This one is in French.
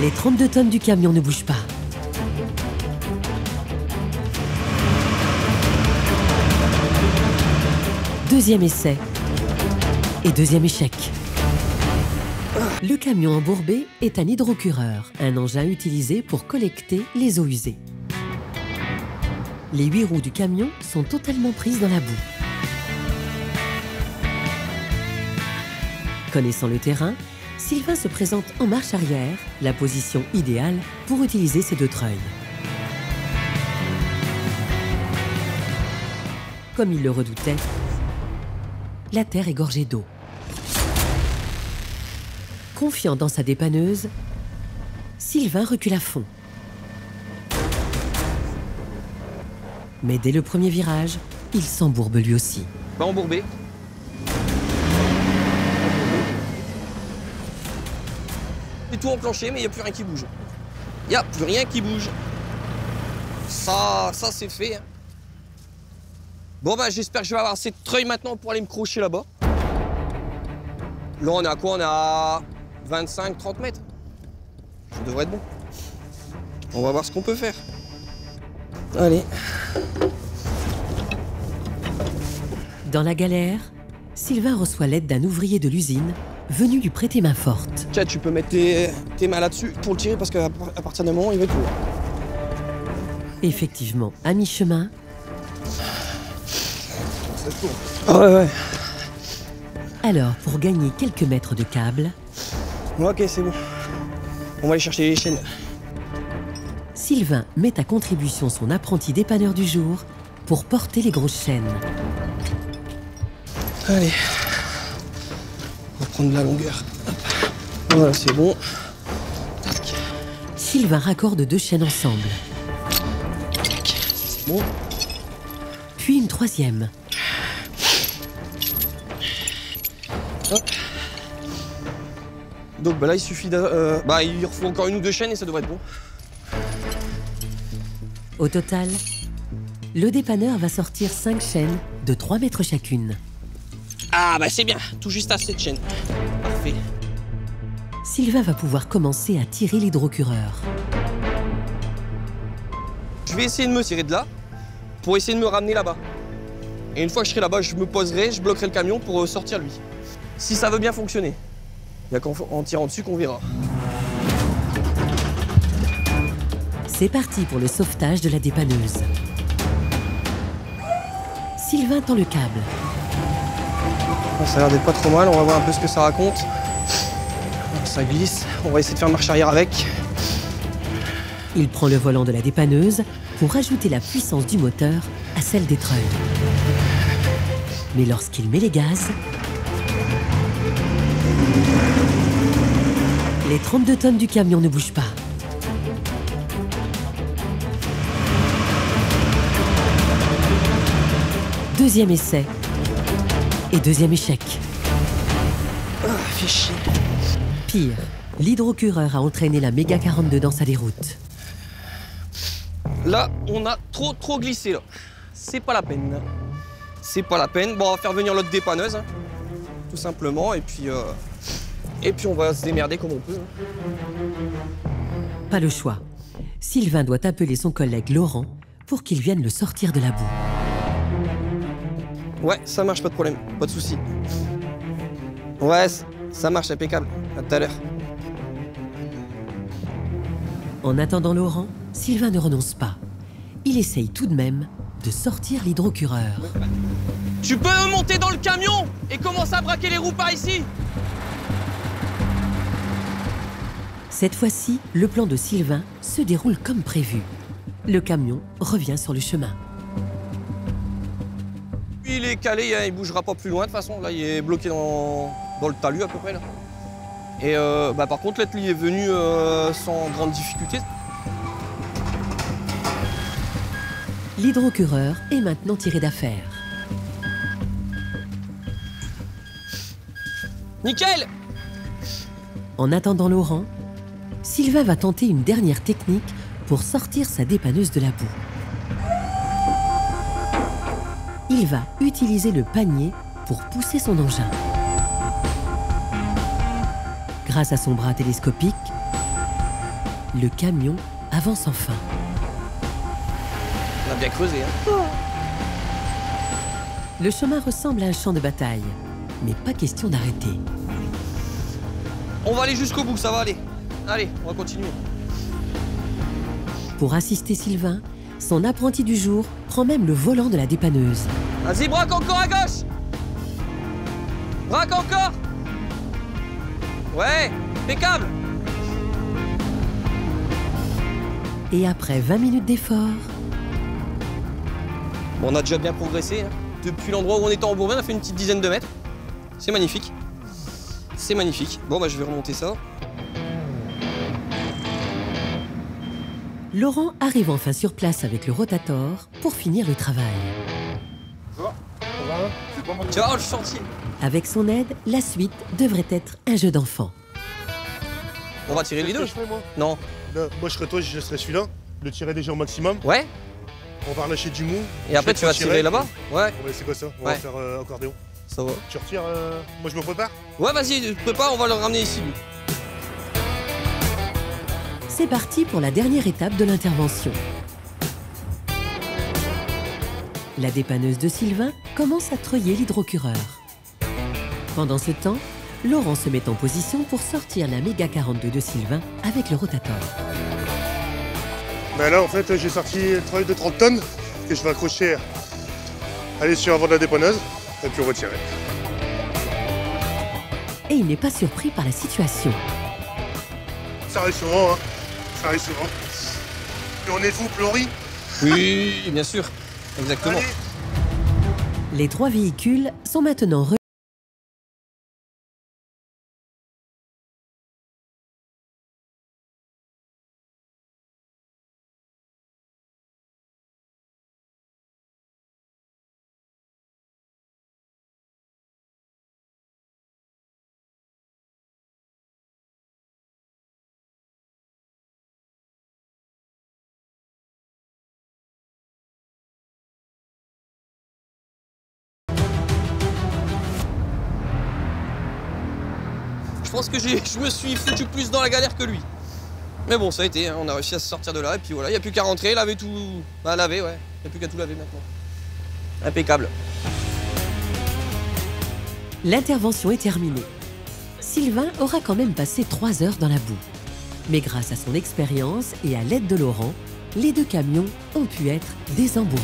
Les 32 tonnes du camion ne bougent pas. Deuxième essai et deuxième échec. Le camion embourbé est un hydrocureur, un engin utilisé pour collecter les eaux usées. Les 8 roues du camion sont totalement prises dans la boue. Connaissant le terrain, Sylvain se présente en marche arrière, la position idéale pour utiliser ses 2 treuils. Comme il le redoutait, la terre est gorgée d'eau. Confiant dans sa dépanneuse, Sylvain recule à fond. Mais dès le premier virage, il s'embourbe lui aussi. Pas embourbé. C'est tout enclenché, mais il n'y a plus rien qui bouge. Il n'y a plus rien qui bouge. Ça c'est fait. Bon, bah, j'espère que je vais avoir assez de treuil maintenant pour aller me crocher là-bas. Là, on est à quoi? On est à 25-30 mètres. Ça devrait être bon. On va voir ce qu'on peut faire. Allez. Dans la galère, Sylvain reçoit l'aide d'un ouvrier de l'usine venu lui prêter main forte. Tiens, tu peux mettre tes mains là-dessus pour le tirer parce qu'à partir d'un moment, il va être lourd. Effectivement, à mi-chemin, Ouais. alors pour gagner quelques mètres de câble, Ok, c'est bon. On va aller chercher les chaînes. Sylvain met à contribution son apprenti dépanneur du jour pour porter les grosses chaînes. Allez. On va prendre de la longueur. Hop. Voilà, c'est bon. Tac. Sylvain raccorde 2 chaînes ensemble, Tac. C'est bon. puis une 3e. Hop. Donc bah là, il suffit il faut encore 1 ou 2 chaînes et ça devrait être bon. Au total, le dépanneur va sortir 5 chaînes de 3 mètres chacune. Ah bah c'est bien, tout juste à cette chaîne. Parfait. Sylvain va pouvoir commencer à tirer l'hydrocureur. Je vais essayer de me tirer de là pour essayer de me ramener là-bas. Et une fois que je serai là-bas, je me poserai, je bloquerai le camion pour sortir lui. Si ça veut bien fonctionner. Il n'y a qu'en tirant dessus qu'on verra. C'est parti pour le sauvetage de la dépanneuse. Sylvain tend le câble. Ça a l'air d'être pas trop mal, on va voir un peu ce que ça raconte. Ça glisse, on va essayer de faire marche arrière avec. Il prend le volant de la dépanneuse pour ajouter la puissance du moteur à celle des treuils. Mais lorsqu'il met les gaz, les 32 tonnes du camion ne bougent pas. Deuxième essai et deuxième échec. Ah, fait chier. Pire, l'hydrocureur a entraîné la méga 42 dans sa déroute. Là, on a trop glissé là. C'est pas la peine. C'est pas la peine. Bon, on va faire venir l'autre dépanneuse, hein, tout simplement, et puis on va se démerder comme on peut. Pas le choix. Sylvain doit appeler son collègue Laurent pour qu'il vienne le sortir de la boue. Ouais, ça marche, pas de problème, pas de souci. Ouais, ça marche, impeccable. À tout à l'heure. En attendant Laurent, Sylvain ne renonce pas. Il essaye tout de même de sortir l'hydrocureur. Tu peux monter dans le camion et commencer à braquer les roues par ici. Cette fois-ci, le plan de Sylvain se déroule comme prévu. Le camion revient sur le chemin. Il est calé, hein, il bougera pas plus loin de toute façon. Là, il est bloqué dans le talus à peu près. Là. Et par contre, là, il est venu sans grande difficulté. L'hydrocureur est maintenant tiré d'affaire. Nickel! En attendant Laurent, Sylvain va tenter une dernière technique pour sortir sa dépanneuse de la boue. Il va utiliser le panier pour pousser son engin. Grâce à son bras télescopique, Le camion avance enfin. On a bien creusé, hein. Le chemin ressemble à un champ de bataille, mais pas question d'arrêter. On va aller jusqu'au bout, ça va aller. Allez, on va continuer. Pour assister Sylvain, son apprenti du jour prend même le volant de la dépanneuse. Vas-y, braque encore à gauche. Braque encore. Ouais, impeccable. Et après 20 minutes d'effort, Bon, on a déjà bien progressé, hein. Depuis l'endroit où on était en Bourgogne, on a fait une petite dizaine de mètres. C'est magnifique. C'est magnifique. Bon, bah je vais remonter ça. Laurent arrive enfin sur place avec le rotator pour finir le travail. Ciao, le chantier. Avec son aide, la suite devrait être un jeu d'enfant. On va tirer les deux. Je ferai, moi. Non. Là, moi, je serais toi, je laisserai celui-là. Le tirer déjà au maximum. Ouais. On va relâcher du mou. Et après, tu vas tirer là-bas. Ouais. Ouais, c'est quoi ça? On Ouais. va faire accordéon. Ça va. Tu retires. Moi, je me prépare. Ouais, vas-y, prépare, on va le ramener ici, lui. C'est parti pour la dernière étape de l'intervention. La dépanneuse de Sylvain commence à treuiller l'hydrocureur. Pendant ce temps, Laurent se met en position pour sortir la Méga 42 de Sylvain avec le rotator. Ben là, en fait, j'ai sorti le treuil de 30 tonnes que je vais accrocher. Aller sur avant de la dépanneuse et puis on va tirer. Et il n'est pas surpris par la situation. Ça arrive souvent, hein. Ça arrive souvent. Plus on est fou, plus on rit. Oui, bien sûr. Exactement. Allez. Les 3 véhicules sont maintenant Je pense que je me suis foutu plus dans la galère que lui. Mais bon, ça a été, hein, on a réussi à se sortir de là, et puis voilà, il n'y a plus qu'à rentrer, laver tout. Bah, laver, ouais. Il n'y a plus qu'à tout laver maintenant. Impeccable. L'intervention est terminée. Sylvain aura quand même passé 3 heures dans la boue. Mais grâce à son expérience et à l'aide de Laurent, les 2 camions ont pu être désembourbés.